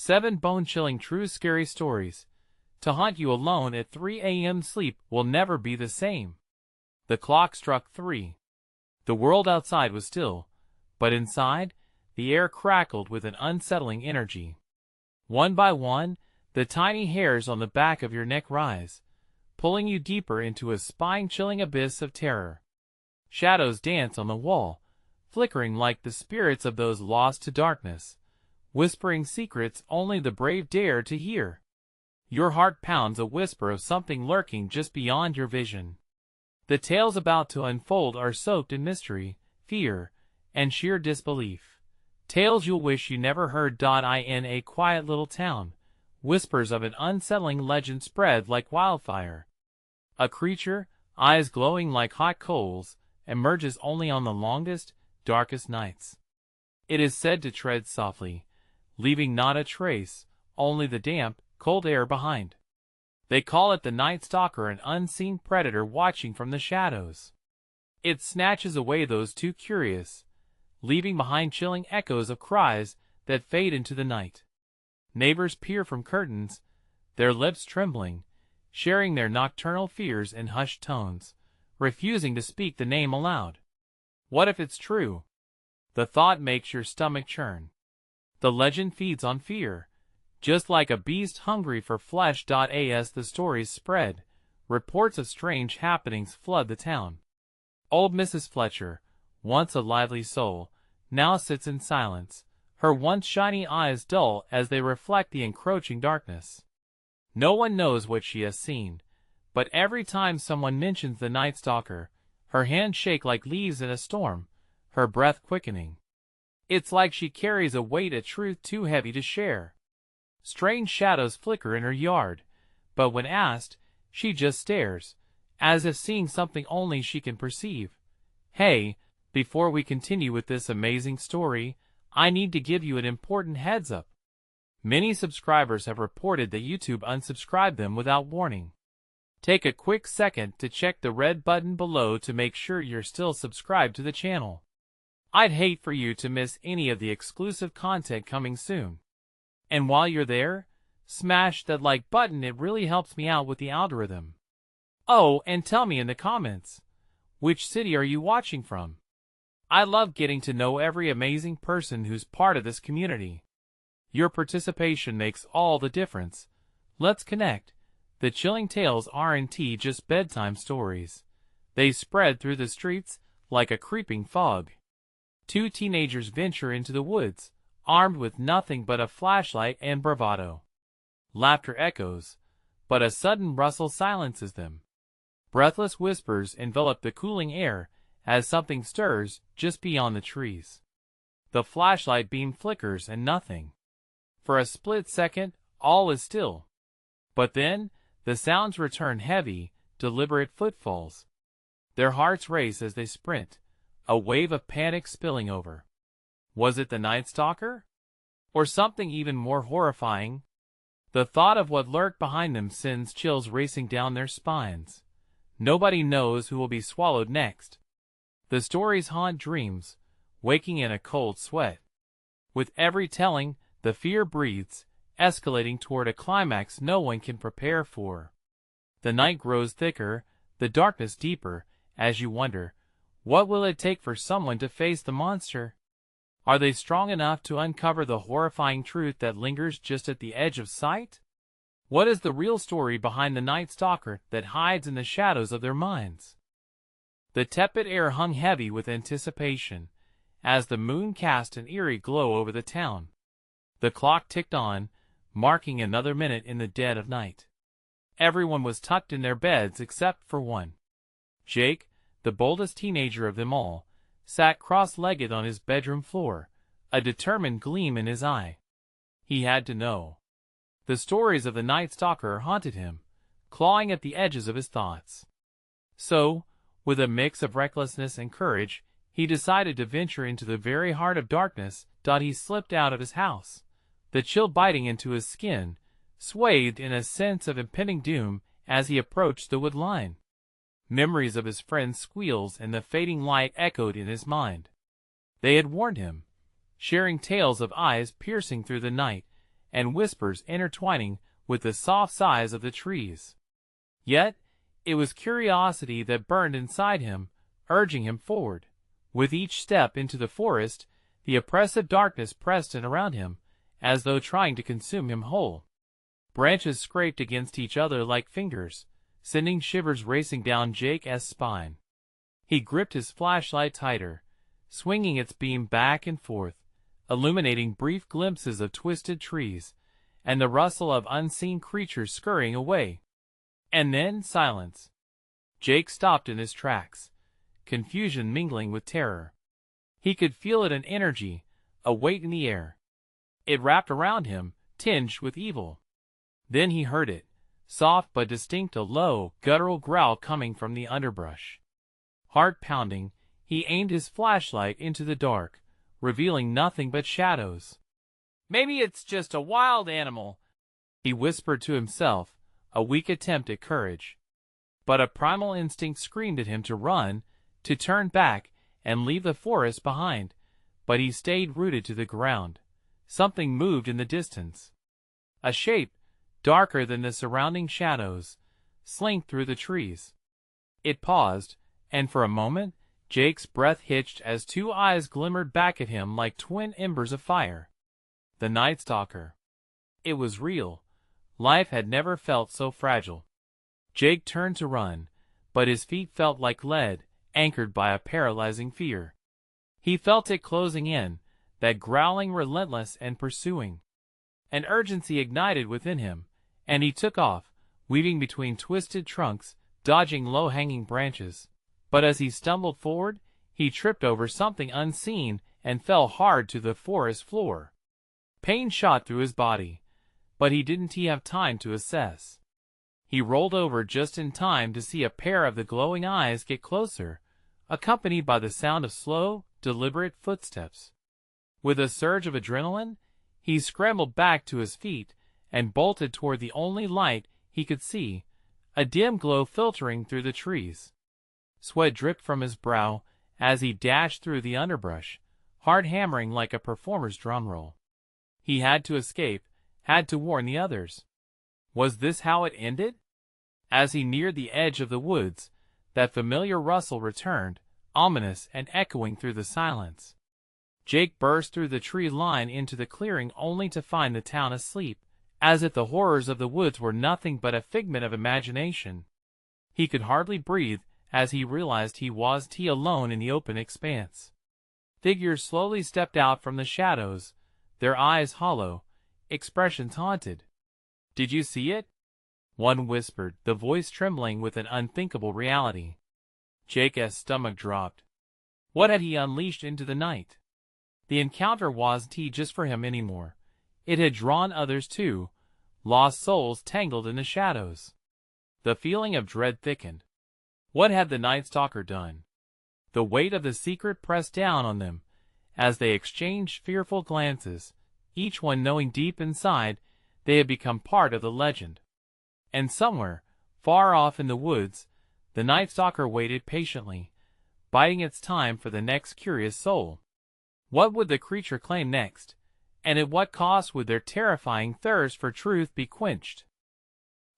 7 bone-chilling true scary stories to haunt you alone at 3 a.m. Sleep will never be the same. The clock struck 3. The world outside was still, but inside, the air crackled with an unsettling energy. One by one, the tiny hairs on the back of your neck rise, pulling you deeper into a spine-chilling abyss of terror. Shadows dance on the wall, flickering like the spirits of those lost to darkness, whispering secrets only the brave dare to hear. Your heart pounds a whisper of something lurking just beyond your vision. The tales about to unfold are soaked in mystery, fear, and sheer disbelief. Tales you'll wish you never heard. In a quiet little town, whispers of an unsettling legend spread like wildfire. A creature, eyes glowing like hot coals, emerges only on the longest, darkest nights. It is said to tread softly, leaving not a trace, only the damp, cold air behind. They call it the Night Stalker, an unseen predator watching from the shadows. It snatches away those too curious, leaving behind chilling echoes of cries that fade into the night. Neighbors peer from curtains, their lips trembling, sharing their nocturnal fears in hushed tones, refusing to speak the name aloud. What if it's true? The thought makes your stomach churn. The legend feeds on fear, just like a beast hungry for flesh. As the stories spread, reports of strange happenings flood the town. Old Mrs. Fletcher, once a lively soul, now sits in silence, her once shiny eyes dull as they reflect the encroaching darkness. No one knows what she has seen, but every time someone mentions the Night Stalker, her hands shake like leaves in a storm, her breath quickening. It's like she carries a weight of truth too heavy to share. Strange shadows flicker in her yard, but when asked, she just stares, as if seeing something only she can perceive. Hey, before we continue with this amazing story, I need to give you an important heads up. Many subscribers have reported that YouTube unsubscribed them without warning. Take a quick second to check the red button below to make sure you're still subscribed to the channel. I'd hate for you to miss any of the exclusive content coming soon. And while you're there, smash that like button, it really helps me out with the algorithm. Oh, and tell me in the comments, which city are you watching from? I love getting to know every amazing person who's part of this community. Your participation makes all the difference. Let's connect. The chilling tales aren't just bedtime stories. They spread through the streets like a creeping fog. 2 teenagers venture into the woods, armed with nothing but a flashlight and bravado. Laughter echoes, but a sudden rustle silences them. Breathless whispers envelop the cooling air as something stirs just beyond the trees. The flashlight beam flickers and nothing. For a split second, all is still. But then, the sounds return, heavy, deliberate footfalls. Their hearts race as they sprint, a wave of panic spilling over. Was it the Night Stalker? Or something even more horrifying? The thought of what lurked behind them sends chills racing down their spines. Nobody knows who will be swallowed next. The stories haunt dreams, waking in a cold sweat. With every telling, the fear breathes, escalating toward a climax no one can prepare for. The night grows thicker, the darkness deeper, as you wonder, what will it take for someone to face the monster? Are they strong enough to uncover the horrifying truth that lingers just at the edge of sight? What is the real story behind the Night Stalker that hides in the shadows of their minds? The tepid air hung heavy with anticipation, as the moon cast an eerie glow over the town. The clock ticked on, marking another minute in the dead of night. Everyone was tucked in their beds except for one. Jake, the boldest teenager of them all, sat cross-legged on his bedroom floor, a determined gleam in his eye. He had to know. The stories of the Night Stalker haunted him, clawing at the edges of his thoughts. So, with a mix of recklessness and courage, he decided to venture into the very heart of darkness. He slipped out of his house, the chill biting into his skin, swathed in a sense of impending doom as he approached the wood line. Memories of his friend's squeals and the fading light echoed in his mind. They had warned him, sharing tales of eyes piercing through the night and whispers intertwining with the soft sighs of the trees. Yet, it was curiosity that burned inside him, urging him forward. With each step into the forest, the oppressive darkness pressed in around him, as though trying to consume him whole. Branches scraped against each other like fingers, sending shivers racing down Jake's spine. He gripped his flashlight tighter, swinging its beam back and forth, illuminating brief glimpses of twisted trees, and the rustle of unseen creatures scurrying away. And then silence. Jake stopped in his tracks, confusion mingling with terror. He could feel it, an energy, a weight in the air. It wrapped around him, tinged with evil. Then he heard it, soft but distinct, a low, guttural growl coming from the underbrush. Heart pounding, he aimed his flashlight into the dark, revealing nothing but shadows. "Maybe it's just a wild animal," he whispered to himself, a weak attempt at courage. But a primal instinct screamed at him to run, to turn back, and leave the forest behind, but he stayed rooted to the ground. Something moved in the distance. A shape, darker than the surrounding shadows, slinked through the trees. It paused, and for a moment, Jake's breath hitched as two eyes glimmered back at him like twin embers of fire. The Night Stalker. It was real. Life had never felt so fragile. Jake turned to run, but his feet felt like lead, anchored by a paralyzing fear. He felt it closing in, that growling, relentless and pursuing. An urgency ignited within him, and he took off, weaving between twisted trunks, dodging low-hanging branches. But as he stumbled forward, he tripped over something unseen and fell hard to the forest floor. Pain shot through his body, but he didn't have time to assess. He rolled over just in time to see a pair of the glowing eyes get closer, accompanied by the sound of slow, deliberate footsteps. With a surge of adrenaline, he scrambled back to his feet and bolted toward the only light he could see, a dim glow filtering through the trees. Sweat dripped from his brow as he dashed through the underbrush, heart hammering like a performer's drum roll. He had to escape, had to warn the others. Was this how it ended? As he neared the edge of the woods, that familiar rustle returned, ominous and echoing through the silence. Jake burst through the tree line into the clearing only to find the town asleep, as if the horrors of the woods were nothing but a figment of imagination. He could hardly breathe as he realized he was alone in the open expanse. Figures slowly stepped out from the shadows, their eyes hollow, expressions haunted. "Did you see it?" one whispered, the voice trembling with an unthinkable reality. Jake's stomach dropped. What had he unleashed into the night? The encounter wasn't just for him anymore. It had drawn others too, lost souls tangled in the shadows. The feeling of dread thickened. What had the Night Stalker done? The weight of the secret pressed down on them, as they exchanged fearful glances, each one knowing deep inside they had become part of the legend. And somewhere, far off in the woods, the Night Stalker waited patiently, biding its time for the next curious soul. What would the creature claim next, and at what cost would their terrifying thirst for truth be quenched?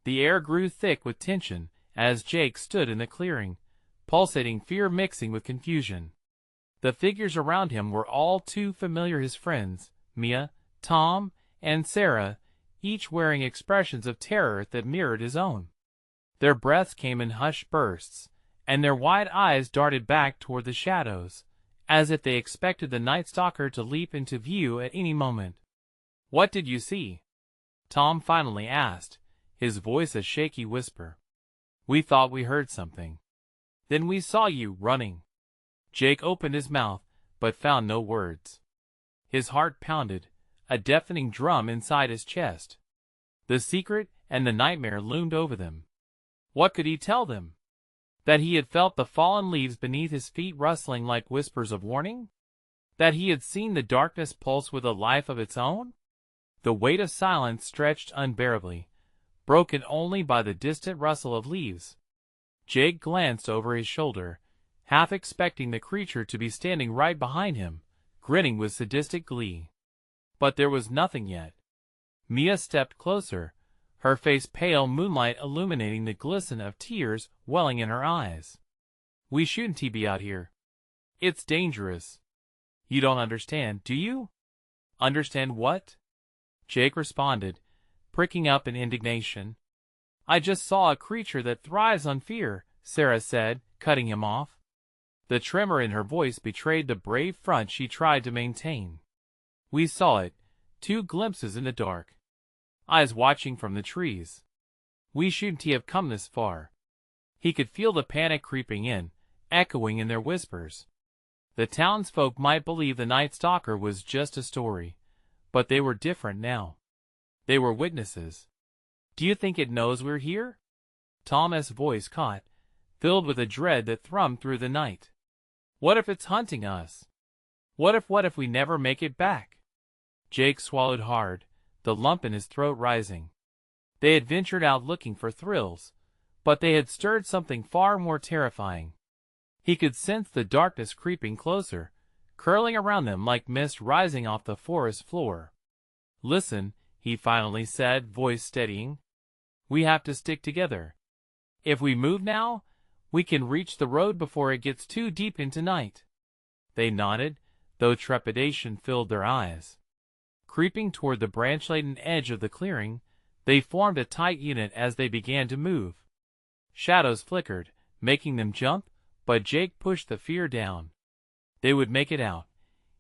The air grew thick with tension as Jake stood in the clearing, pulsating fear mixing with confusion. The figures around him were all too familiar, his friends, Mia, Tom, and Sarah, each wearing expressions of terror that mirrored his own. Their breaths came in hushed bursts, and their wide eyes darted back toward the shadows, as if they expected the Night Stalker to leap into view at any moment. "What did you see?" Tom finally asked, his voice a shaky whisper. "We thought we heard something. Then we saw you running." Jake opened his mouth, but found no words. His heart pounded, a deafening drum inside his chest. The secret and the nightmare loomed over them. What could he tell them? That he had felt the fallen leaves beneath his feet rustling like whispers of warning? That he had seen the darkness pulse with a life of its own? The weight of silence stretched unbearably, broken only by the distant rustle of leaves. Jake glanced over his shoulder, half expecting the creature to be standing right behind him, grinning with sadistic glee. But there was nothing yet. Mia stepped closer, her face pale moonlight illuminating the glisten of tears welling in her eyes. "We shouldn't be out here. It's dangerous. You don't understand, do you?" "Understand what?" Jake responded, pricking up in indignation. "I just saw a creature that thrives on fear," Sarah said, cutting him off. The tremor in her voice betrayed the brave front she tried to maintain. "We saw it, 2 glimpses in the dark. Eyes watching from the trees. We shouldn't have come this far." He could feel the panic creeping in, echoing in their whispers. The townsfolk might believe the Night Stalker was just a story, but they were different now. They were witnesses. "Do you think it knows we're here?" Tom's voice caught, filled with a dread that thrummed through the night. "What if it's hunting us? What if we never make it back?" Jake swallowed hard, the lump in his throat rising. They had ventured out looking for thrills, but they had stirred something far more terrifying. He could sense the darkness creeping closer, curling around them like mist rising off the forest floor. "Listen," he finally said, voice steadying. "We have to stick together. If we move now, we can reach the road before it gets too deep into night." They nodded, though trepidation filled their eyes. Creeping toward the branch-laden edge of the clearing, they formed a tight unit as they began to move. Shadows flickered, making them jump, but Jake pushed the fear down. They would make it out.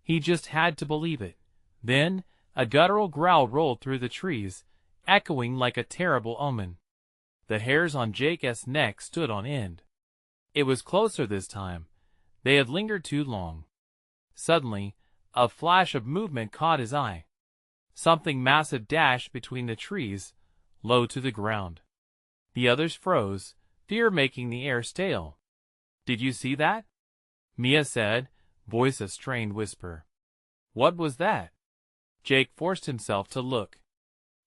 He just had to believe it. Then, a guttural growl rolled through the trees, echoing like a terrible omen. The hairs on Jake's neck stood on end. It was closer this time. They had lingered too long. Suddenly, a flash of movement caught his eye. Something massive dashed between the trees, low to the ground. The others froze, fear making the air stale. "Did you see that?" Mia said, voice a strained whisper. "What was that?" Jake forced himself to look.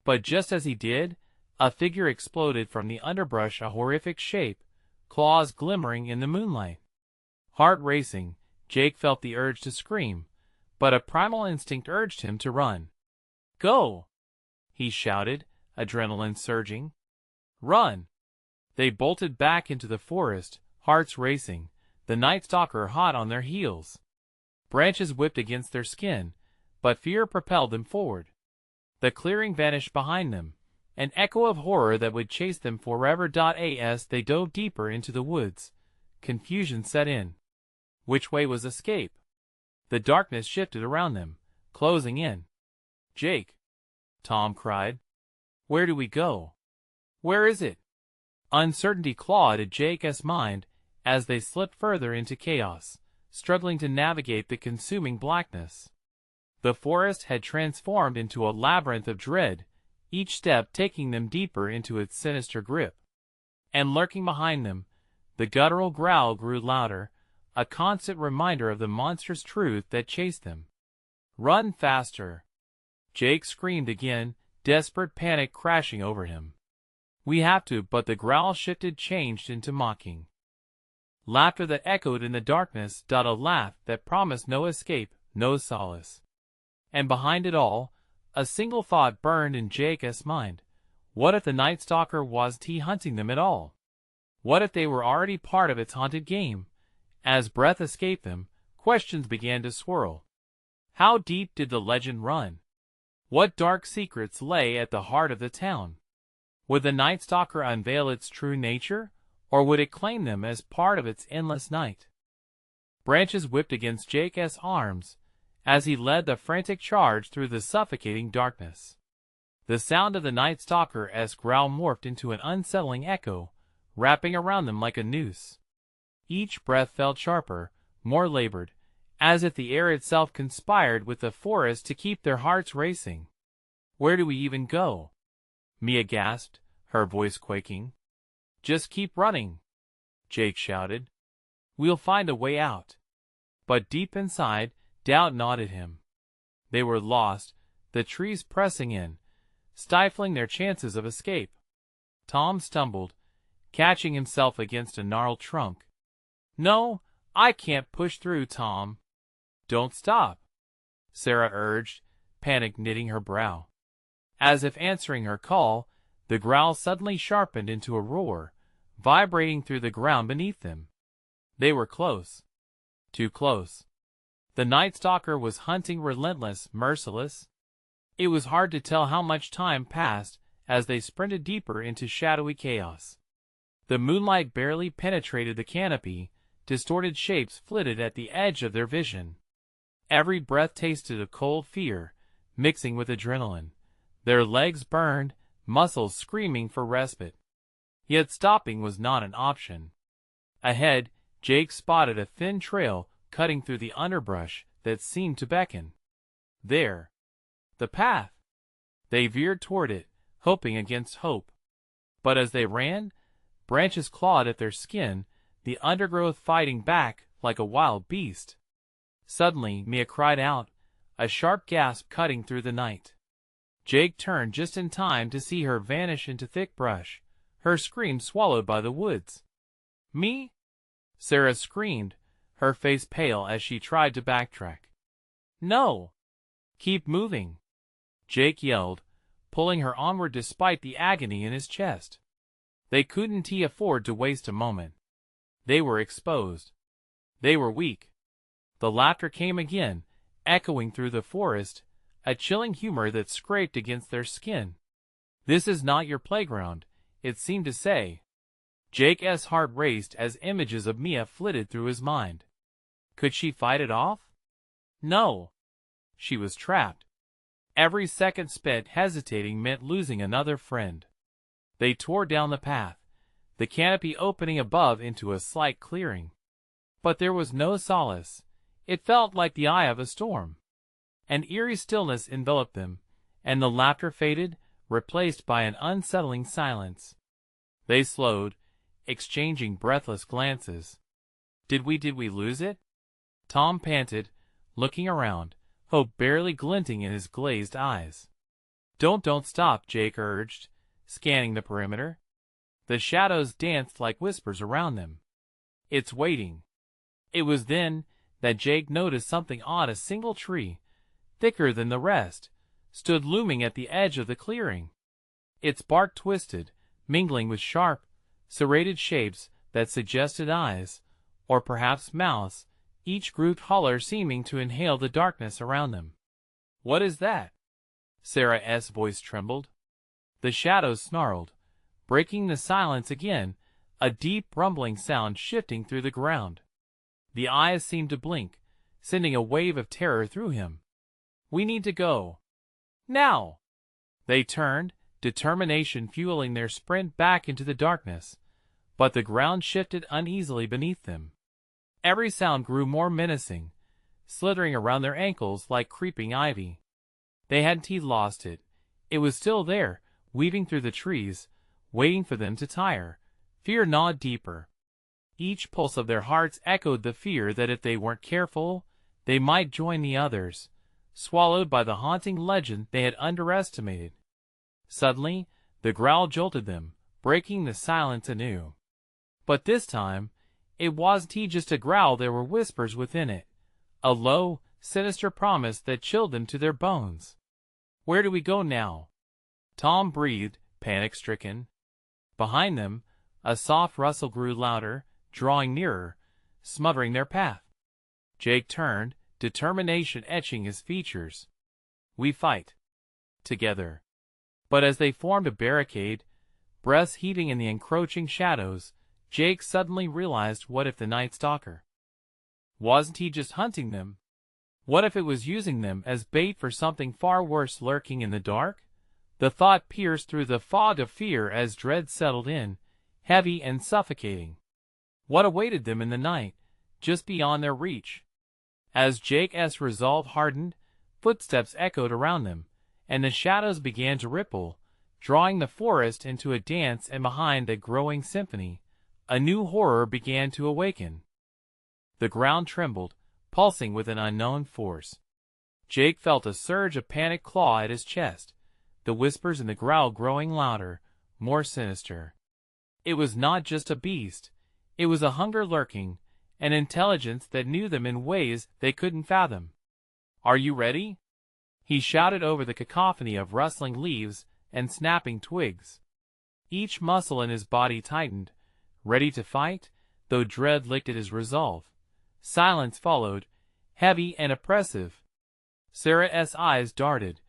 But just as he did, a figure exploded from the underbrush, a horrific shape, claws glimmering in the moonlight. Heart racing, Jake felt the urge to scream, but a primal instinct urged him to run. "Go!" he shouted, adrenaline surging. "Run!" They bolted back into the forest, hearts racing, the Night Stalker hot on their heels. Branches whipped against their skin, but fear propelled them forward. The clearing vanished behind them, an echo of horror that would chase them forever. As they dove deeper into the woods, confusion set in. Which way was escape? The darkness shifted around them, closing in. "Jake!" Tom cried. "Where do we go? Where is it?" Uncertainty clawed at Jake's mind as they slipped further into chaos, struggling to navigate the consuming blackness. The forest had transformed into a labyrinth of dread, each step taking them deeper into its sinister grip. And lurking behind them, the guttural growl grew louder, a constant reminder of the monstrous truth that chased them. "Run faster!" Jake screamed again, desperate panic crashing over him. "We have to," but the growl shifted, changed into mocking. Laughter that echoed in the darkness, a laugh that promised no escape, no solace. And behind it all, a single thought burned in Jake's mind. What if the Night Stalker wasn't hunting them at all? What if they were already part of its haunted game? As breath escaped them, questions began to swirl. How deep did the legend run? What dark secrets lay at the heart of the town? Would the Night Stalker unveil its true nature, or would it claim them as part of its endless night? Branches whipped against Jake's arms as he led the frantic charge through the suffocating darkness. The sound of the Night Stalker's growl morphed into an unsettling echo, wrapping around them like a noose. Each breath felt sharper, more labored, as if the air itself conspired with the forest to keep their hearts racing. "Where do we even go?" Mia gasped, her voice quaking. "Just keep running," Jake shouted. "We'll find a way out." But deep inside, doubt gnawed at him. They were lost, the trees pressing in, stifling their chances of escape. Tom stumbled, catching himself against a gnarled trunk. "No, I can't push through, Tom." "Don't stop," Sarah urged, panic knitting her brow. As if answering her call, the growl suddenly sharpened into a roar, vibrating through the ground beneath them. They were close. Too close. The Night Stalker was hunting relentless, merciless. It was hard to tell how much time passed as they sprinted deeper into shadowy chaos. The moonlight barely penetrated the canopy, distorted shapes flitted at the edge of their vision. Every breath tasted of cold fear, mixing with adrenaline. Their legs burned, muscles screaming for respite. Yet stopping was not an option. Ahead, Jake spotted a thin trail cutting through the underbrush that seemed to beckon. There. The path. They veered toward it, hoping against hope. But as they ran, branches clawed at their skin, the undergrowth fighting back like a wild beast. Suddenly, Mia cried out, a sharp gasp cutting through the night. Jake turned just in time to see her vanish into thick brush, her scream swallowed by the woods. "Me?" Sarah screamed, her face pale as she tried to backtrack. "No! Keep moving!" Jake yelled, pulling her onward despite the agony in his chest. They couldn't afford to waste a moment. They were exposed. They were weak. The laughter came again, echoing through the forest, a chilling humor that scraped against their skin. "This is not your playground," it seemed to say. Jake's heart raced as images of Mia flitted through his mind. Could she fight it off? No. She was trapped. Every second spent hesitating meant losing another friend. They tore down the path, the canopy opening above into a slight clearing. But there was no solace. It felt like the eye of a storm. An eerie stillness enveloped them, and the laughter faded, replaced by an unsettling silence. They slowed, exchanging breathless glances. Did we lose it?" Tom panted, looking around, hope barely glinting in his glazed eyes. Don't stop," Jake urged, scanning the perimeter. The shadows danced like whispers around them. "It's waiting." It was then that Jake noticed something odd. A single tree, thicker than the rest, stood looming at the edge of the clearing. Its bark twisted, mingling with sharp, serrated shapes that suggested eyes, or perhaps mouths, each grooved hollow seeming to inhale the darkness around them. "What is that?" Sarah's voice trembled. The shadows snarled, breaking the silence again, a deep rumbling sound shifting through the ground. The eyes seemed to blink, sending a wave of terror through him. "We need to go. Now!" They turned, determination fueling their sprint back into the darkness, but the ground shifted uneasily beneath them. Every sound grew more menacing, slithering around their ankles like creeping ivy. They hadn't lost it. It was still there, weaving through the trees, waiting for them to tire. Fear gnawed deeper. Each pulse of their hearts echoed the fear that if they weren't careful, they might join the others, swallowed by the haunting legend they had underestimated. Suddenly, the growl jolted them, breaking the silence anew. But this time, it wasn't just a growl. There were whispers within it, a low, sinister promise that chilled them to their bones. "Where do we go now?" Tom breathed, panic-stricken. Behind them, a soft rustle grew louder, drawing nearer, smothering their path. Jake turned, determination etching his features. "We fight. Together." But as they formed a barricade, breaths heaving in the encroaching shadows, Jake suddenly realized, what if the Night Stalker wasn't just hunting them? What if it was using them as bait for something far worse lurking in the dark? The thought pierced through the fog of fear as dread settled in, heavy and suffocating. What awaited them in the night, just beyond their reach? As Jake's resolve hardened, footsteps echoed around them, and the shadows began to ripple, drawing the forest into a dance, and behind the growing symphony, a new horror began to awaken. The ground trembled, pulsing with an unknown force. Jake felt a surge of panic claw at his chest, the whispers and the growl growing louder, more sinister. It was not just a beast, it was a hunger lurking, an intelligence that knew them in ways they couldn't fathom. "Are you ready?" He shouted over the cacophony of rustling leaves and snapping twigs. Each muscle in his body tightened, ready to fight, though dread licked at his resolve. Silence followed, heavy and oppressive. Sarah's eyes darted,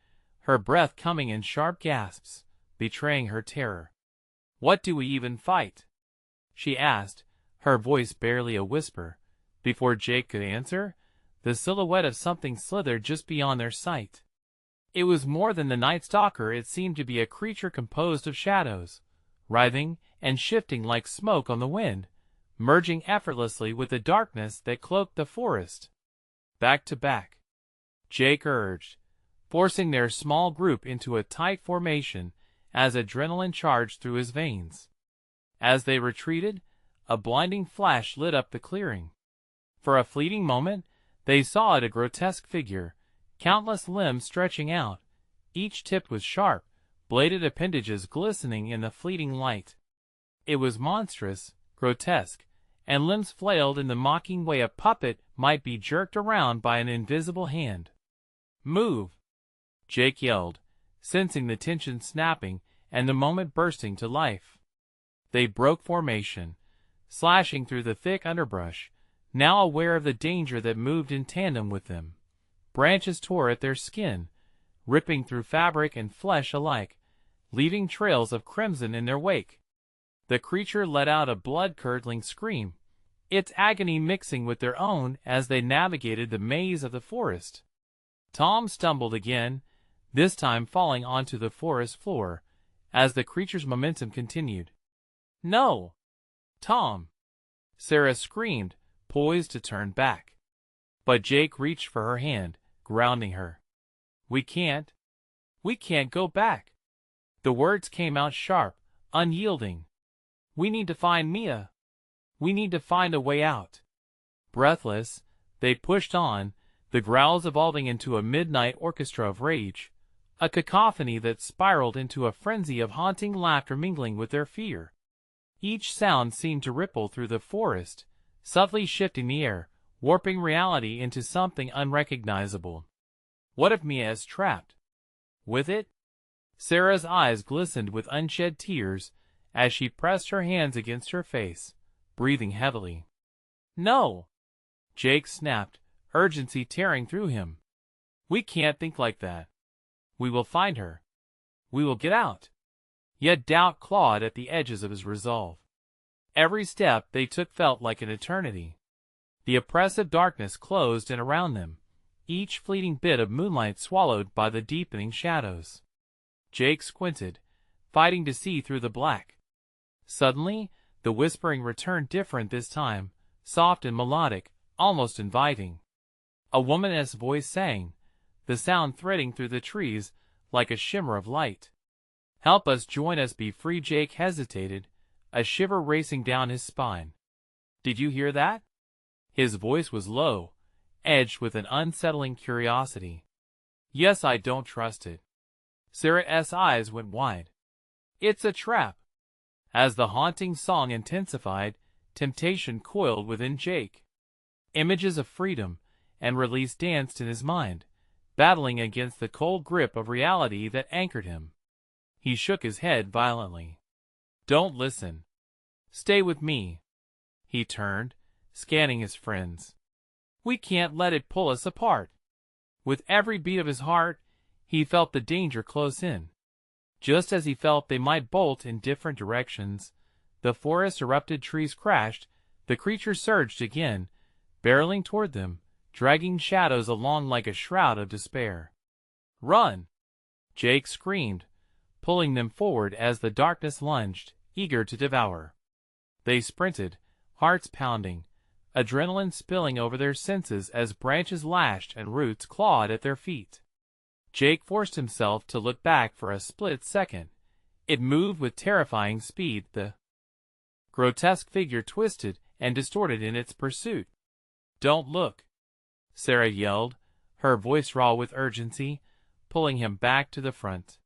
her breath coming in sharp gasps, betraying her terror. "What do we even fight?" she asked, her voice barely a whisper. Before Jake could answer, the silhouette of something slithered just beyond their sight. It was more than the Night Stalker. It seemed to be a creature composed of shadows, writhing and shifting like smoke on the wind, merging effortlessly with the darkness that cloaked the forest. "Back to back," Jake urged, forcing their small group into a tight formation as adrenaline charged through his veins. As they retreated, a blinding flash lit up the clearing. For a fleeting moment, they saw it, a grotesque figure, countless limbs stretching out, each tipped with sharp, bladed appendages glistening in the fleeting light. It was monstrous, grotesque, and limbs flailed in the mocking way a puppet might be jerked around by an invisible hand. "Move!" Jake yelled, sensing the tension snapping and the moment bursting to life. They broke formation, slashing through the thick underbrush, now aware of the danger that moved in tandem with them. Branches tore at their skin, ripping through fabric and flesh alike, leaving trails of crimson in their wake. The creature let out a blood-curdling scream, its agony mixing with their own as they navigated the maze of the forest. Tom stumbled again, this time falling onto the forest floor, as the creature's momentum continued. "No! Tom!" Sarah screamed, poised to turn back. But Jake reached for her hand, grounding her. We can't go back." The words came out sharp, unyielding. "We need to find Mia. We need to find a way out." Breathless, they pushed on, the growls evolving into a midnight orchestra of rage, a cacophony that spiraled into a frenzy of haunting laughter mingling with their fear. Each sound seemed to ripple through the forest, subtly shifting the air, warping reality into something unrecognizable. What if Mia is trapped with it? Sarah's eyes glistened with unshed tears as she pressed her hands against her face, breathing heavily. "No!" Jake snapped, urgency tearing through him. "We can't think like that. We will find her. We will get out." Yet doubt clawed at the edges of his resolve. Every step they took felt like an eternity. The oppressive darkness closed in around them, each fleeting bit of moonlight swallowed by the deepening shadows. Jake squinted, fighting to see through the black. Suddenly, the whispering returned, different this time, soft and melodic, almost inviting. A woman's voice sang, the sound threading through the trees like a shimmer of light. "Help us, join us, be free." Jake hesitated, a shiver racing down his spine. "Did you hear that?" His voice was low, edged with an unsettling curiosity. "Yes, I don't trust it." Sarah's eyes went wide. "It's a trap." As the haunting song intensified, temptation coiled within Jake. Images of freedom and release danced in his mind, battling against the cold grip of reality that anchored him. He shook his head violently. "Don't listen. Stay with me." He turned, scanning his friends. "We can't let it pull us apart." With every beat of his heart, he felt the danger close in. Just as he felt they might bolt in different directions, the forest erupted, trees crashed, the creature surged again, barreling toward them, dragging shadows along like a shroud of despair. "Run!" Jake screamed, pulling them forward as the darkness lunged, eager to devour. They sprinted, hearts pounding, adrenaline spilling over their senses as branches lashed and roots clawed at their feet. Jake forced himself to look back for a split second. It moved with terrifying speed, the grotesque figure twisted and distorted in its pursuit. "Don't look!" Sarah yelled, her voice raw with urgency, pulling him back to the front.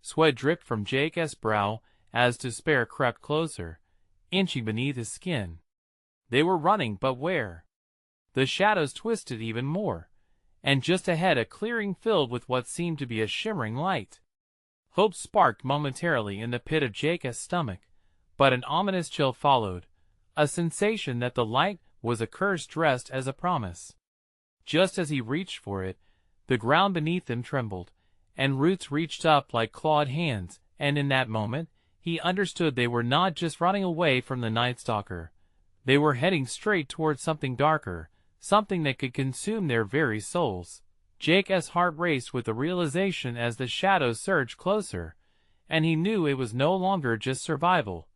Sweat dripped from Jake's brow as despair crept closer, inching beneath his skin. They were running, but where? The shadows twisted even more, and just ahead a clearing filled with what seemed to be a shimmering light. Hope sparked momentarily in the pit of Jake's stomach, but an ominous chill followed, a sensation that the light was a curse dressed as a promise. Just as he reached for it, the ground beneath him trembled, and roots reached up like clawed hands, and in that moment, he understood they were not just running away from the Night Stalker. They were heading straight towards something darker, something that could consume their very souls. Jake's heart raced with the realization as the shadows surged closer, and he knew it was no longer just survival.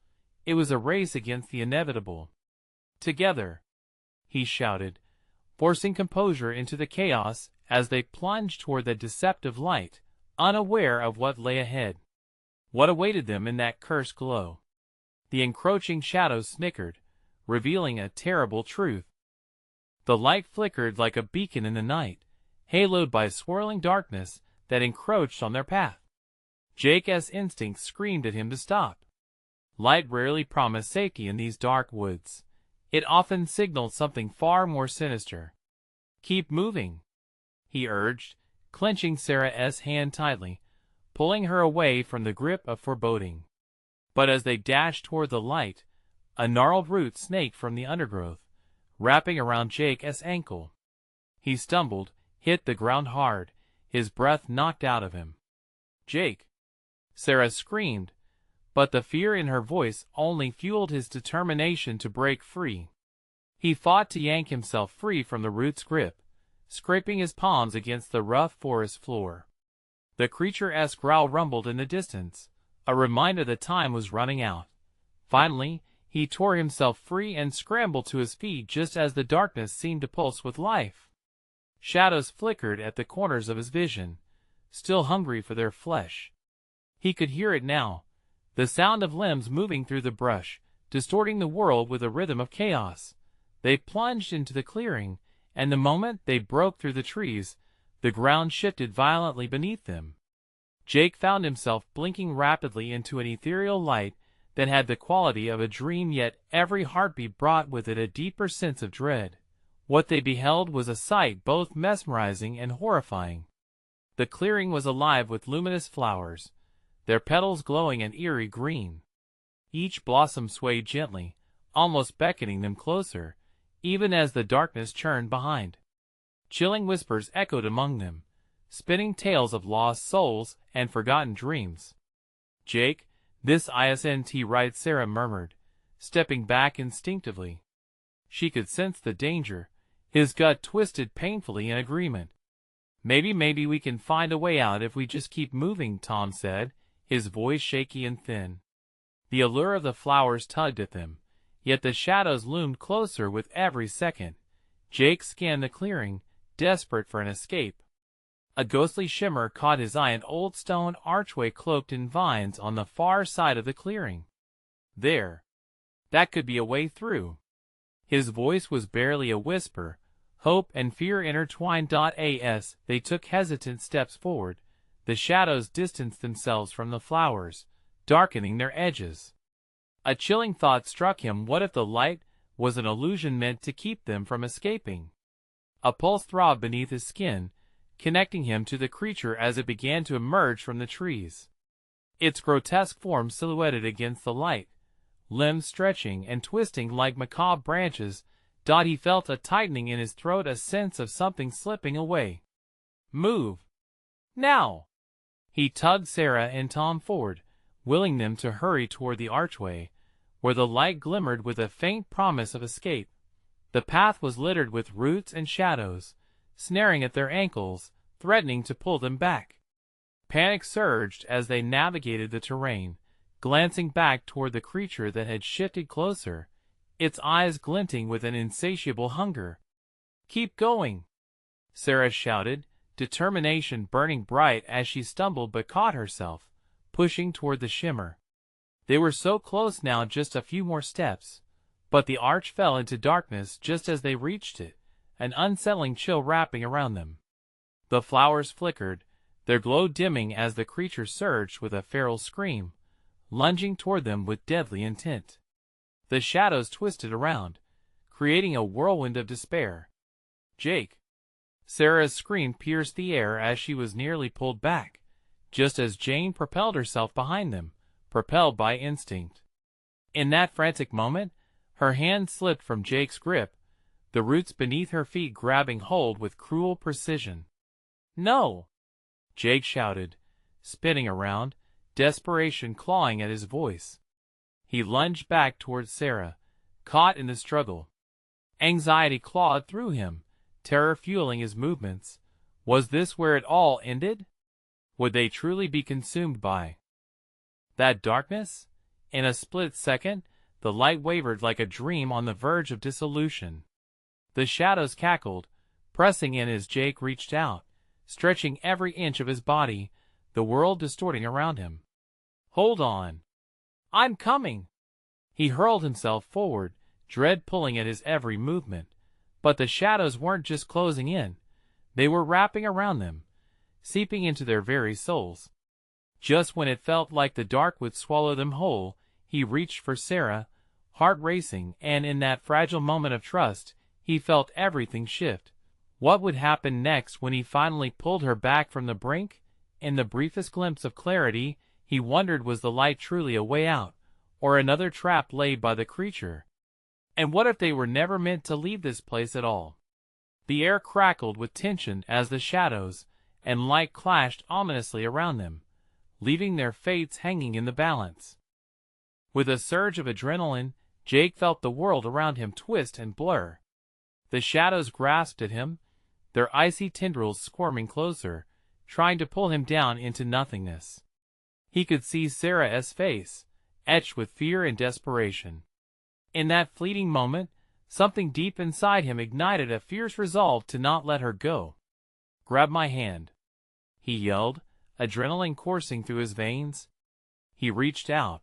It was a race against the inevitable. "Together!" he shouted, forcing composure into the chaos as they plunged toward the deceptive light, unaware of what lay ahead. What awaited them in that cursed glow? The encroaching shadows snickered, revealing a terrible truth. The light flickered like a beacon in the night, haloed by swirling darkness that encroached on their path. Jake's instincts screamed at him to stop. Light rarely promised safety in these dark woods. It often signaled something far more sinister. "Keep moving," he urged, clenching Sarah's hand tightly, pulling her away from the grip of foreboding. But as they dashed toward the light, a gnarled root snaked from the undergrowth, wrapping around Jake's ankle. He stumbled, hit the ground hard, his breath knocked out of him. "Jake!" Sarah screamed, but the fear in her voice only fueled his determination to break free. He fought to yank himself free from the root's grip, scraping his palms against the rough forest floor. The creature's growl rumbled in the distance, a reminder that time was running out. Finally, he tore himself free and scrambled to his feet just as the darkness seemed to pulse with life. Shadows flickered at the corners of his vision, still hungry for their flesh. He could hear it now, the sound of limbs moving through the brush, distorting the world with a rhythm of chaos. They plunged into the clearing, and the moment they broke through the trees, the ground shifted violently beneath them. Jake found himself blinking rapidly into an ethereal light that had the quality of a dream, yet every heartbeat brought with it a deeper sense of dread. What they beheld was a sight both mesmerizing and horrifying. The clearing was alive with luminous flowers, their petals glowing an eerie green. Each blossom swayed gently, almost beckoning them closer, even as the darkness churned behind. Chilling whispers echoed among them, spinning tales of lost souls and forgotten dreams. "Jake, this isn't right," Sarah murmured, stepping back instinctively. She could sense the danger. His gut twisted painfully in agreement. Maybe we can find a way out if we just keep moving," Tom said, his voice shaky and thin. The allure of the flowers tugged at them, yet the shadows loomed closer with every second. Jake scanned the clearing, desperate for an escape. A ghostly shimmer caught his eye, an old stone archway cloaked in vines on the far side of the clearing. There. That could be a way through. His voice was barely a whisper. Hope and fear intertwined. As they took hesitant steps forward, the shadows distanced themselves from the flowers, darkening their edges. A chilling thought struck him. What if the light was an illusion meant to keep them from escaping? A pulse throbbed beneath his skin, connecting him to the creature as it began to emerge from the trees. Its grotesque form silhouetted against the light, limbs stretching and twisting like macabre branches. He felt a tightening in his throat, a sense of something slipping away. "Move! Now!" He tugged Sarah and Tom forward, willing them to hurry toward the archway, where the light glimmered with a faint promise of escape. The path was littered with roots and shadows, snaring at their ankles, threatening to pull them back. Panic surged as they navigated the terrain, glancing back toward the creature that had shifted closer, its eyes glinting with an insatiable hunger. "Keep going!" Sarah shouted, determination burning bright as she stumbled but caught herself, pushing toward the shimmer. They were so close now, just a few more steps, but the arch fell into darkness just as they reached it, an unsettling chill wrapping around them. The flowers flickered, their glow dimming as the creature surged with a feral scream, lunging toward them with deadly intent. The shadows twisted around, creating a whirlwind of despair. "Jake!" Sarah's scream pierced the air as she was nearly pulled back, just as Jane propelled herself behind them, propelled by instinct. In that frantic moment, her hand slipped from Jake's grip, the roots beneath her feet grabbing hold with cruel precision. "No!" Jake shouted, spinning around, desperation clawing at his voice. He lunged back towards Sarah, caught in the struggle. Anxiety clawed through him, terror fueling his movements. Was this where it all ended? Would they truly be consumed by that darkness? In a split second, the light wavered like a dream on the verge of dissolution. The shadows cackled, pressing in as Jake reached out, stretching every inch of his body, the world distorting around him. "Hold on! I'm coming!" He hurled himself forward, dread pulling at his every movement. But the shadows weren't just closing in, they were wrapping around them, seeping into their very souls. Just when it felt like the dark would swallow them whole, he reached for Sarah, heart racing, and in that fragile moment of trust, he felt everything shift. What would happen next when he finally pulled her back from the brink? In the briefest glimpse of clarity, he wondered, was the light truly a way out, or another trap laid by the creature? And what if they were never meant to leave this place at all? The air crackled with tension as the shadows and light clashed ominously around them, leaving their fates hanging in the balance. With a surge of adrenaline, Jake felt the world around him twist and blur. The shadows grasped at him, their icy tendrils squirming closer, trying to pull him down into nothingness. He could see Sarah's face, etched with fear and desperation. In that fleeting moment, something deep inside him ignited a fierce resolve to not let her go. "Grab my hand," he yelled, adrenaline coursing through his veins. He reached out,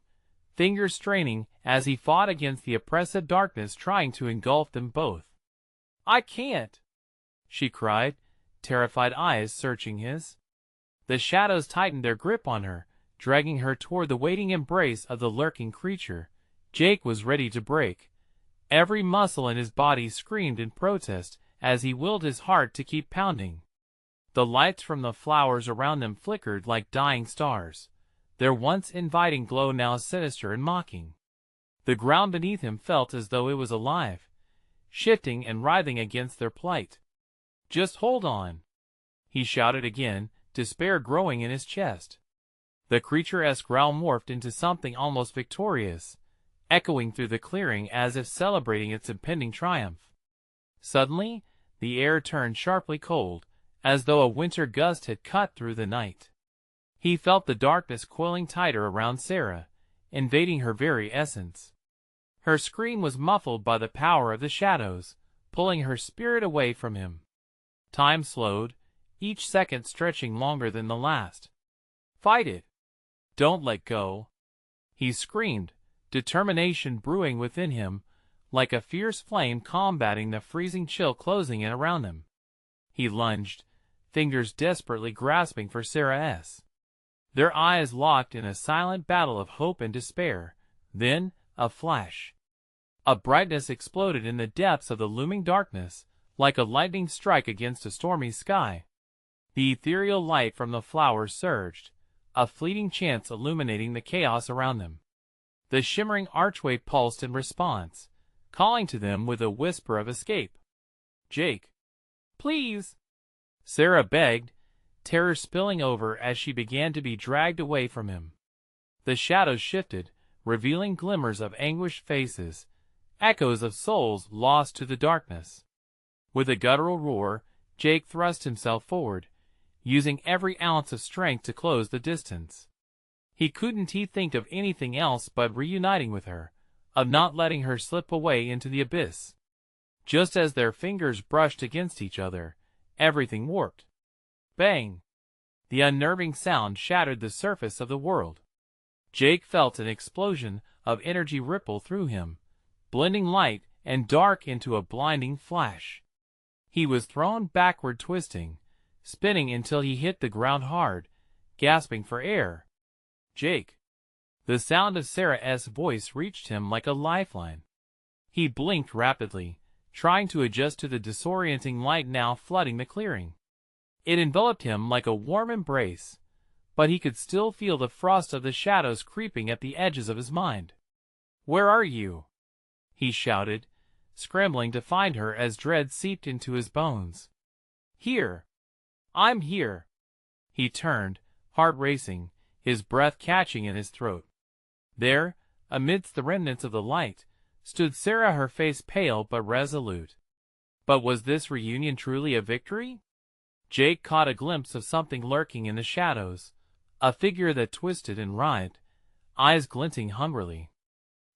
fingers straining as he fought against the oppressive darkness trying to engulf them both. "I can't!" she cried, terrified eyes searching his. The shadows tightened their grip on her, dragging her toward the waiting embrace of the lurking creature. Jake was ready to break. Every muscle in his body screamed in protest as he willed his heart to keep pounding. The lights from the flowers around them flickered like dying stars, their once inviting glow now sinister and mocking. The ground beneath him felt as though it was alive, shifting and writhing against their plight. "Just hold on," he shouted again, despair growing in his chest. The creature's growl morphed into something almost victorious, echoing through the clearing as if celebrating its impending triumph. Suddenly, the air turned sharply cold, as though a winter gust had cut through the night. He felt the darkness coiling tighter around Sarah, invading her very essence. Her scream was muffled by the power of the shadows, pulling her spirit away from him. Time slowed, each second stretching longer than the last. "Fight it! Don't let go!" he screamed, determination brewing within him, like a fierce flame combating the freezing chill closing in around him. He lunged, fingers desperately grasping for Sarah's. Their eyes locked in a silent battle of hope and despair. Then, a flash. A brightness exploded in the depths of the looming darkness, like a lightning strike against a stormy sky. The ethereal light from the flowers surged, a fleeting chance illuminating the chaos around them. The shimmering archway pulsed in response, calling to them with a whisper of escape. "Jake, please!" Sarah begged, terror spilling over as she began to be dragged away from him. The shadows shifted, revealing glimmers of anguished faces, echoes of souls lost to the darkness. With a guttural roar, Jake thrust himself forward, using every ounce of strength to close the distance. He couldn't think of anything else but reuniting with her, of not letting her slip away into the abyss. Just as their fingers brushed against each other, everything warped. Bang! The unnerving sound shattered the surface of the world. Jake felt an explosion of energy ripple through him, blending light and dark into a blinding flash. He was thrown backward, twisting, spinning until he hit the ground hard, gasping for air. "Jake!" The sound of Sarah's voice reached him like a lifeline. He blinked rapidly, trying to adjust to the disorienting light now flooding the clearing. It enveloped him like a warm embrace, but he could still feel the frost of the shadows creeping at the edges of his mind. "Where are you?" he shouted, scrambling to find her as dread seeped into his bones. "Here. I'm here." He turned, heart racing, his breath catching in his throat. There, amidst the remnants of the light, stood Sarah, her face pale but resolute. But was this reunion truly a victory? Jake caught a glimpse of something lurking in the shadows, a figure that twisted and writhed, eyes glinting hungrily.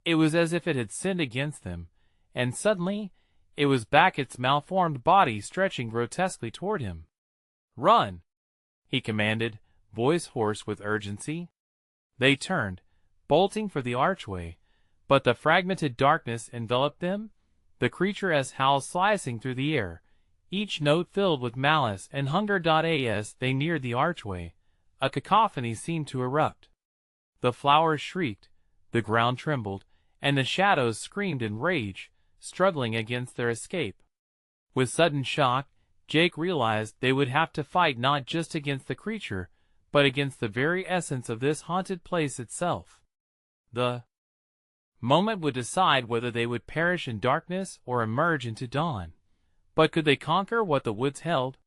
It was as if it had sinned against them, and suddenly it was back, its malformed body stretching grotesquely toward him. "Run!" he commanded, voice hoarse with urgency. They turned, bolting for the archway, but the fragmented darkness enveloped them, the creature as howls slicing through the air, each note filled with malice and hunger. As they neared the archway, a cacophony seemed to erupt. The flowers shrieked, the ground trembled, and the shadows screamed in rage, struggling against their escape. With sudden shock, Jake realized they would have to fight not just against the creature, but against the very essence of this haunted place itself. The moment would decide whether they would perish in darkness or emerge into dawn. But could they conquer what the woods held?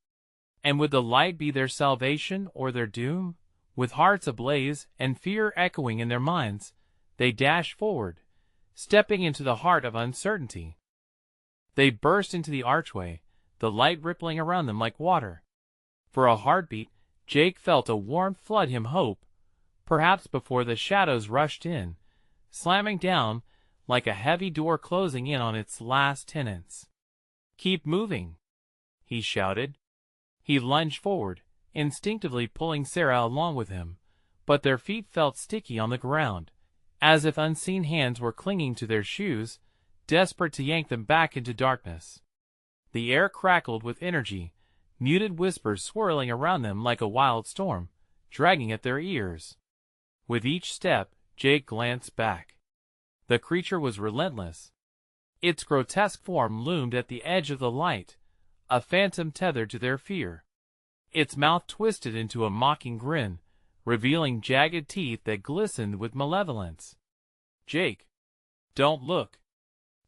And would the light be their salvation or their doom? With hearts ablaze and fear echoing in their minds, they dashed forward, stepping into the heart of uncertainty. They burst into the archway, the light rippling around them like water. For a heartbeat, Jake felt a warmth flood him hope, perhaps before the shadows rushed in, slamming down like a heavy door closing in on its last tenants. "Keep moving," he shouted. He lunged forward, instinctively pulling Sarah along with him, but their feet felt sticky on the ground, as if unseen hands were clinging to their shoes, desperate to yank them back into darkness. The air crackled with energy, muted whispers swirling around them like a wild storm, dragging at their ears. With each step, Jake glanced back. The creature was relentless. Its grotesque form loomed at the edge of the light, a phantom tethered to their fear. Its mouth twisted into a mocking grin, revealing jagged teeth that glistened with malevolence. "Jake, don't look."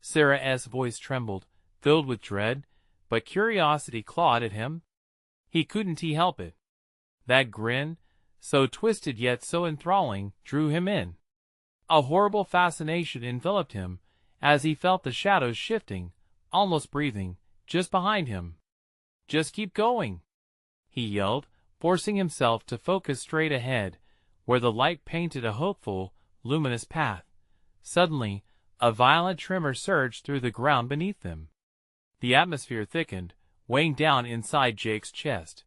Sarah's voice trembled, filled with dread, but curiosity clawed at him. He couldn't help it. That grin, so twisted yet so enthralling, drew him in. A horrible fascination enveloped him as he felt the shadows shifting, almost breathing, just behind him. "Just keep going," he yelled, forcing himself to focus straight ahead, where the light painted a hopeful, luminous path. Suddenly, a violent tremor surged through the ground beneath them. The atmosphere thickened, weighing down inside Jake's chest.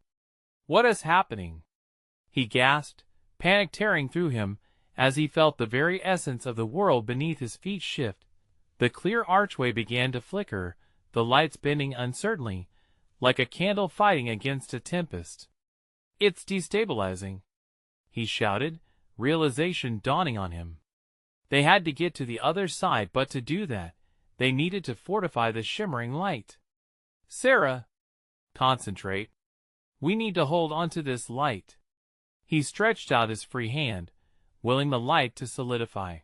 "What is happening?" he gasped, panic tearing through him as he felt the very essence of the world beneath his feet shift. The clear archway began to flicker, the lights bending uncertainly, like a candle fighting against a tempest. "It's destabilizing," he shouted, realization dawning on him. They had to get to the other side, but to do that, they needed to fortify the shimmering light. "Sarah, concentrate. We need to hold onto this light." He stretched out his free hand, willing the light to solidify.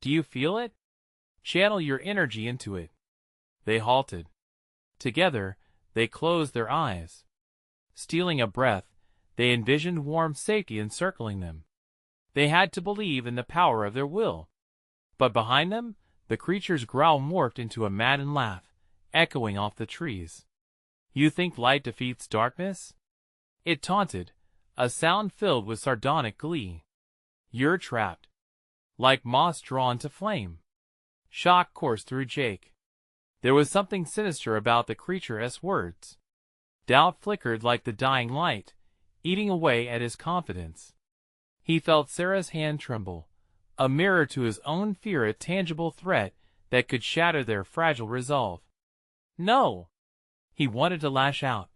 "Do you feel it? Channel your energy into it." They halted. Together, they closed their eyes. Stealing a breath, they envisioned warm safety encircling them. They had to believe in the power of their will. But behind them, the creature's growl morphed into a maddened laugh, echoing off the trees. "You think light defeats darkness?" it taunted, a sound filled with sardonic glee. "You're trapped. Like moss drawn to flame." Shock coursed through Jake. There was something sinister about the creature's words. Doubt flickered like the dying light, eating away at his confidence. He felt Sarah's hand tremble, a mirror to his own fear, a tangible threat that could shatter their fragile resolve. "No!" He wanted to lash out,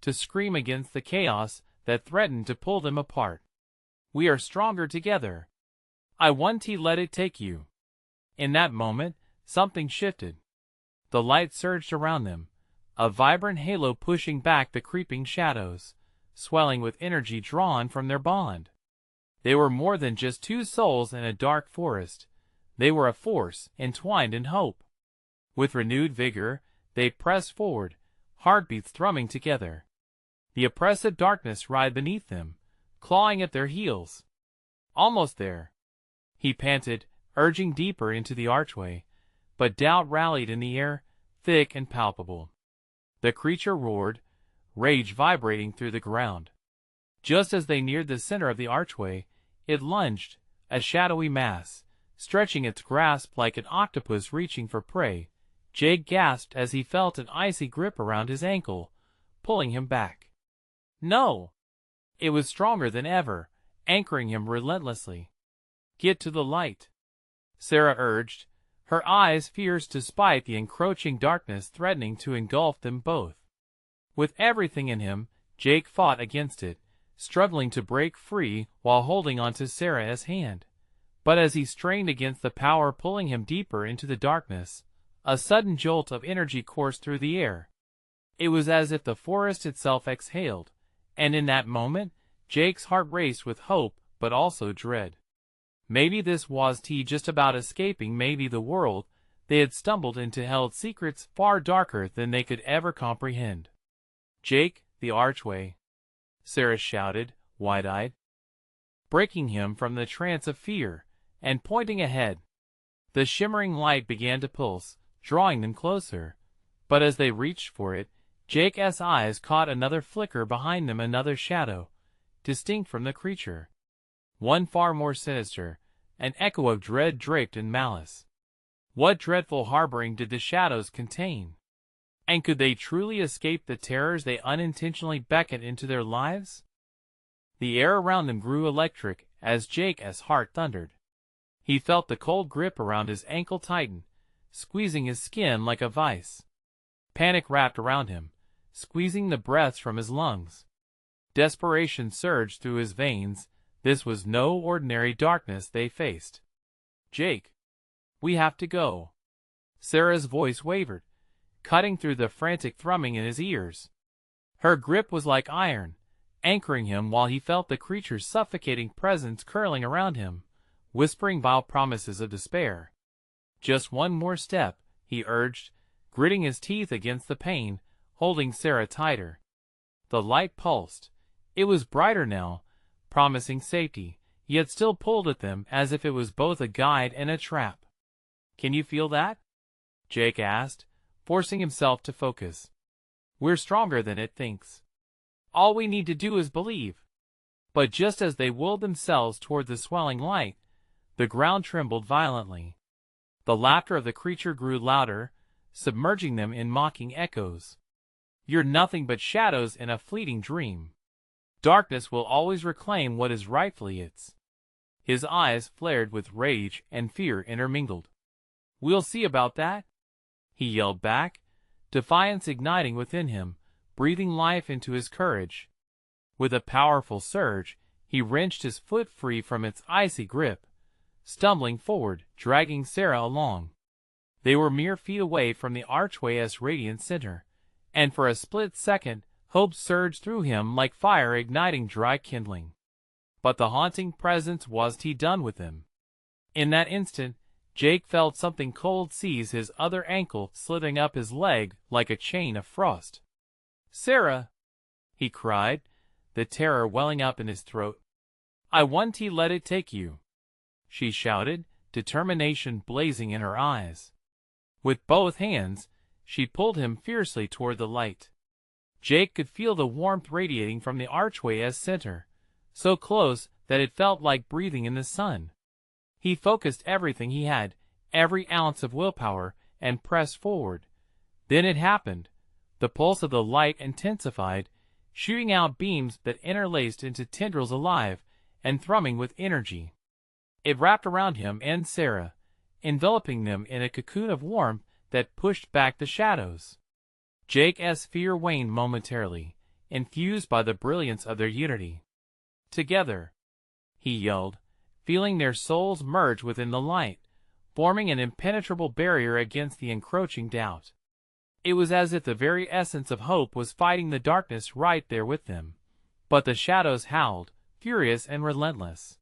to scream against the chaos that threatened to pull them apart. "We are stronger together. I won't let it take you." In that moment, something shifted. The light surged around them, a vibrant halo pushing back the creeping shadows, swelling with energy drawn from their bond. They were more than just two souls in a dark forest. They were a force entwined in hope. With renewed vigor, they pressed forward, heartbeats thrumming together. The oppressive darkness writhed beneath them, clawing at their heels. Almost there, he panted, urging deeper into the archway, but doubt rallied in the air, thick and palpable. The creature roared, rage vibrating through the ground. Just as they neared the center of the archway, it lunged, a shadowy mass, stretching its grasp like an octopus reaching for prey. Jake gasped as he felt an icy grip around his ankle, pulling him back. No! It was stronger than ever, anchoring him relentlessly. Get to the light, Sarah urged, her eyes fierce despite the encroaching darkness threatening to engulf them both. With everything in him, Jake fought against it, struggling to break free while holding onto Sarah's hand. But as he strained against the power pulling him deeper into the darkness, a sudden jolt of energy coursed through the air. It was as if the forest itself exhaled, and in that moment, Jake's heart raced with hope but also dread. Maybe this was just about escaping, maybe the world they had stumbled into held secrets far darker than they could ever comprehend. Jake, the archway, Sarah shouted, wide-eyed, breaking him from the trance of fear, and pointing ahead. The shimmering light began to pulse, drawing them closer. But as they reached for it, Jake's eyes caught another flicker behind them, another shadow, distinct from the creature. One far more sinister, an echo of dread draped in malice. What dreadful harboring did the shadows contain? And could they truly escape the terrors they unintentionally beckoned into their lives? The air around them grew electric as Jake's heart thundered. He felt the cold grip around his ankle tighten, squeezing his skin like a vice. Panic wrapped around him, squeezing the breaths from his lungs. Desperation surged through his veins. This was no ordinary darkness they faced. Jake, we have to go. Sarah's voice wavered, cutting through the frantic thrumming in his ears. Her grip was like iron, anchoring him while he felt the creature's suffocating presence curling around him, whispering vile promises of despair. Just one more step, he urged, gritting his teeth against the pain, holding Sarah tighter. The light pulsed. It was brighter now, promising safety, yet still pulled at them as if it was both a guide and a trap. Can you feel that? Jake asked, forcing himself to focus. We're stronger than it thinks. All we need to do is believe. But just as they willed themselves toward the swelling light, the ground trembled violently. The laughter of the creature grew louder, submerging them in mocking echoes. You're nothing but shadows in a fleeting dream. Darkness will always reclaim what is rightfully its. His eyes flared with rage and fear intermingled. We'll see about that, he yelled back, defiance igniting within him, breathing life into his courage. With a powerful surge, he wrenched his foot free from its icy grip, stumbling forward, dragging Sarah along. They were mere feet away from the archway's radiant center, and for a split second, hope surged through him like fire igniting dry kindling. But the haunting presence was done with him. In that instant, Jake felt something cold seize his other ankle, slithering up his leg like a chain of frost. Sarah, he cried, the terror welling up in his throat. I won't let it take you, she shouted, determination blazing in her eyes. With both hands, she pulled him fiercely toward the light. Jake could feel the warmth radiating from the archway's center, so close that it felt like breathing in the sun. He focused everything he had, every ounce of willpower, and pressed forward. Then it happened. The pulse of the light intensified, shooting out beams that interlaced into tendrils alive and thrumming with energy. It wrapped around him and Sarah, enveloping them in a cocoon of warmth that pushed back the shadows. Jake's fear waned momentarily, infused by the brilliance of their unity. Together, he yelled, feeling their souls merge within the light, forming an impenetrable barrier against the encroaching doubt. It was as if the very essence of hope was fighting the darkness right there with them. But the shadows howled, furious and relentless.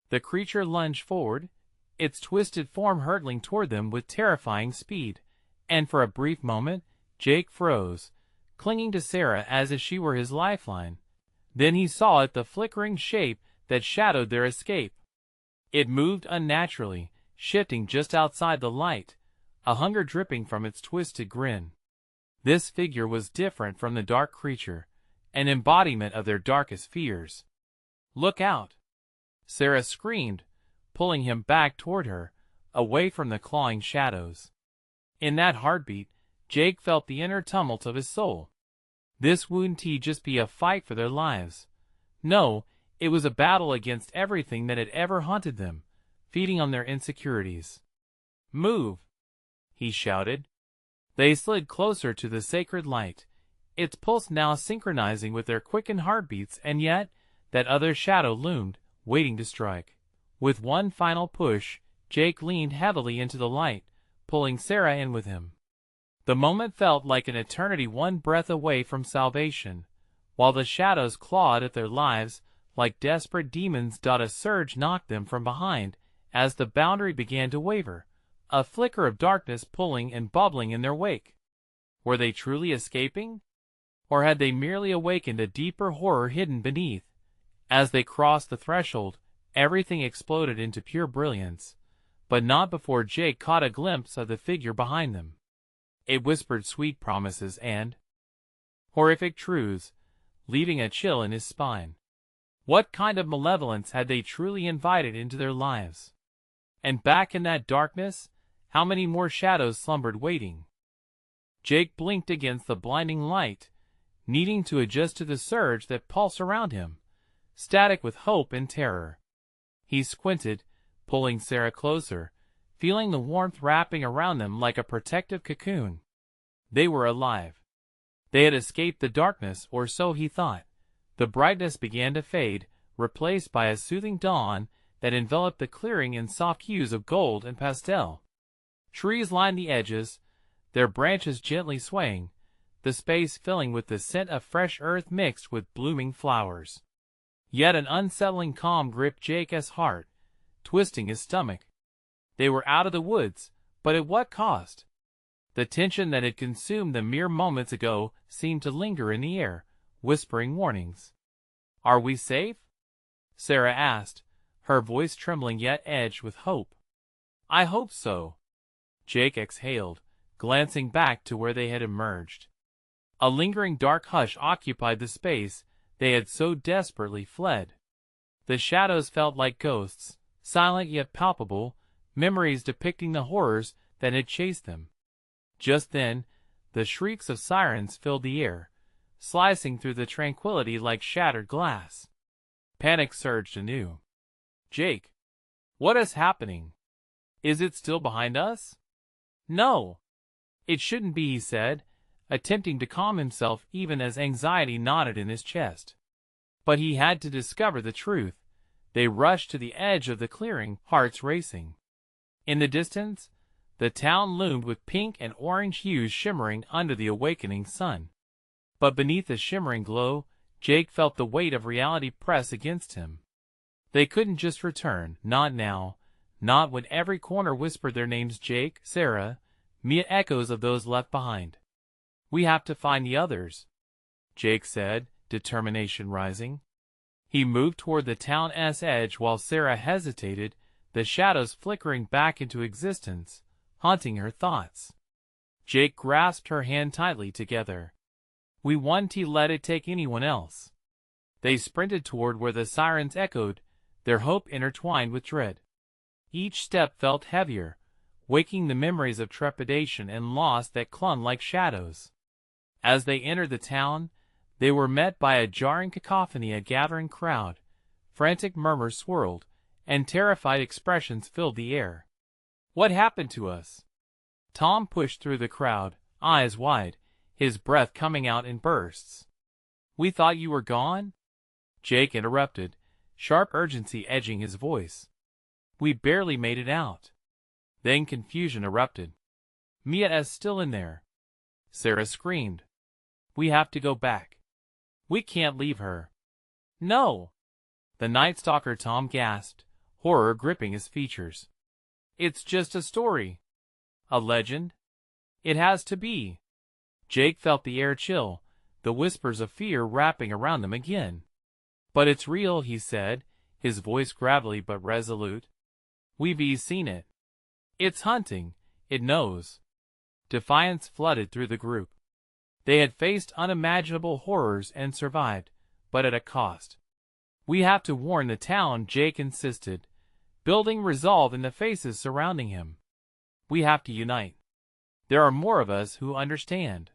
The creature lunged forward, its twisted form hurtling toward them with terrifying speed, and for a brief moment, Jake froze, clinging to Sarah as if she were his lifeline. Then he saw it, the flickering shape that shadowed their escape. It moved unnaturally, shifting just outside the light, a hunger dripping from its twisted grin. This figure was different from the dark creature, an embodiment of their darkest fears. "Look out!" Sarah screamed, pulling him back toward her, away from the clawing shadows. In that heartbeat, Jake felt the inner tumult of his soul. This wouldn't just be a fight for their lives. No, it was a battle against everything that had ever haunted them, feeding on their insecurities. "Move!" he shouted. They slid closer to the sacred light, its pulse now synchronizing with their quickened heartbeats, and yet that other shadow loomed, waiting to strike. With one final push, Jake leaned heavily into the light, pulling Sarah in with him. The moment felt like an eternity, one breath away from salvation, while the shadows clawed at their lives like desperate demons. A surge knocked them from behind as the boundary began to waver, a flicker of darkness pulling and bubbling in their wake. Were they truly escaping? Or had they merely awakened a deeper horror hidden beneath? As they crossed the threshold, everything exploded into pure brilliance, but not before Jake caught a glimpse of the figure behind them. It whispered sweet promises and horrific truths, leaving a chill in his spine. What kind of malevolence had they truly invited into their lives? And back in that darkness, how many more shadows slumbered waiting? Jake blinked against the blinding light, needing to adjust to the surge that pulsed around him, static with hope and terror. He squinted, pulling Sarah closer, feeling the warmth wrapping around them like a protective cocoon. They were alive. They had escaped the darkness, or so he thought. The brightness began to fade, replaced by a soothing dawn that enveloped the clearing in soft hues of gold and pastel. Trees lined the edges, their branches gently swaying, the space filling with the scent of fresh earth mixed with blooming flowers. Yet an unsettling calm gripped Jake's heart, twisting his stomach. They were out of the woods, but at what cost? The tension that had consumed them mere moments ago seemed to linger in the air, whispering warnings. "Are we safe?" Sarah asked, her voice trembling yet edged with hope. "I hope so." Jake exhaled, glancing back to where they had emerged. A lingering dark hush occupied the space they had so desperately fled. The shadows felt like ghosts, silent yet palpable, memories depicting the horrors that had chased them. Just then, the shrieks of sirens filled the air, slicing through the tranquility like shattered glass. Panic surged anew. "Jake, what is happening? Is it still behind us?" "No, it shouldn't be," he said, attempting to calm himself even as anxiety knotted in his chest. But he had to discover the truth. They rushed to the edge of the clearing, hearts racing. In the distance, the town loomed with pink and orange hues shimmering under the awakening sun. But beneath the shimmering glow, Jake felt the weight of reality press against him. They couldn't just return, not now, not when every corner whispered their names: Jake, Sarah, Mia, echoes of those left behind. "We have to find the others," Jake said, determination rising. He moved toward the town's edge while Sarah hesitated, the shadows flickering back into existence, haunting her thoughts. Jake grasped her hand tightly together. "We won't let it take anyone else." They sprinted toward where the sirens echoed, their hope intertwined with dread. Each step felt heavier, waking the memories of trepidation and loss that clung like shadows. As they entered the town, they were met by a jarring cacophony, a gathering crowd. Frantic murmurs swirled, and terrified expressions filled the air. "What happened to us?" Tom pushed through the crowd, eyes wide, his breath coming out in bursts. "We thought you were gone?" Jake interrupted, sharp urgency edging his voice. "We barely made it out." Then confusion erupted. "Mia is still in there." Sarah screamed. "We have to go back. We can't leave her." "No!" The Night Stalker Tom gasped, horror gripping his features. "It's just a story. A legend? It has to be." Jake felt the air chill, the whispers of fear wrapping around them again. "But it's real," he said, his voice gravelly but resolute. "We've seen it. It's hunting. It knows." Defiance flooded through the group. They had faced unimaginable horrors and survived, but at a cost. "We have to warn the town," Jake insisted, building resolve in the faces surrounding him. "We have to unite. There are more of us who understand.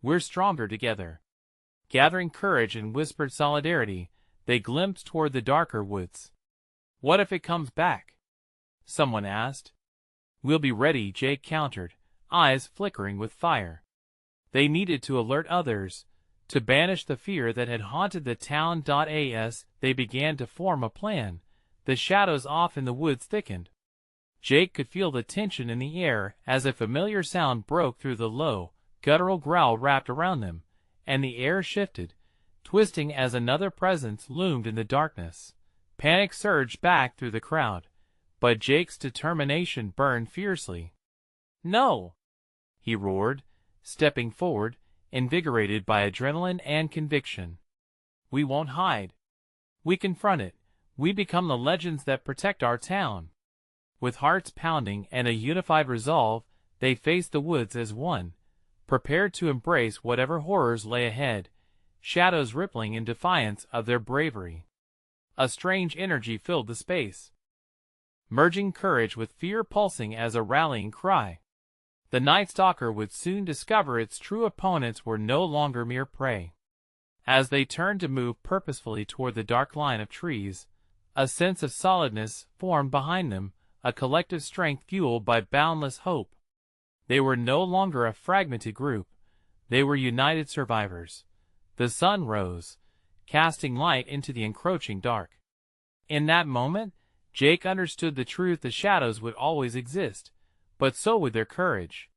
We're stronger together." Gathering courage and whispered solidarity, they glimpsed toward the darker woods. "What if it comes back?" someone asked. "We'll be ready," Jake countered, eyes flickering with fire. They needed to alert others, to banish the fear that had haunted the town. As they began to form a plan, the shadows off in the woods thickened. Jake could feel the tension in the air as a familiar sound broke through the low, guttural growl wrapped around them, and the air shifted, twisting as another presence loomed in the darkness. Panic surged back through the crowd, but Jake's determination burned fiercely. "No!" he roared, stepping forward, invigorated by adrenaline and conviction. "We won't hide. We confront it. We become the legends that protect our town." With hearts pounding and a unified resolve, they faced the woods as one, prepared to embrace whatever horrors lay ahead, shadows rippling in defiance of their bravery. A strange energy filled the space, merging courage with fear, pulsing as a rallying cry. The Night Stalker would soon discover its true opponents were no longer mere prey. As they turned to move purposefully toward the dark line of trees, a sense of solidness formed behind them, a collective strength fueled by boundless hope. They were no longer a fragmented group. They were united survivors. The sun rose, casting light into the encroaching dark. In that moment, Jake understood the truth: the shadows would always exist, but so would their courage.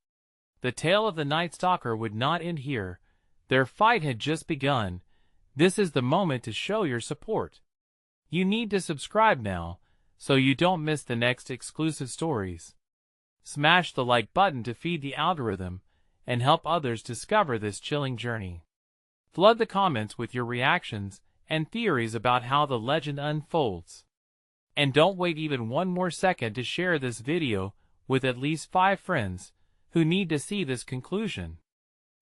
The tale of the Night Stalker would not end here. Their fight had just begun. This is the moment to show your support. You need to subscribe now, so you don't miss the next exclusive stories. Smash the like button to feed the algorithm and help others discover this chilling journey. Flood the comments with your reactions and theories about how the legend unfolds. And don't wait even one more second to share this video with at least 5 friends who need to see this conclusion.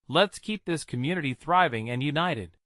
Let's keep this community thriving and united.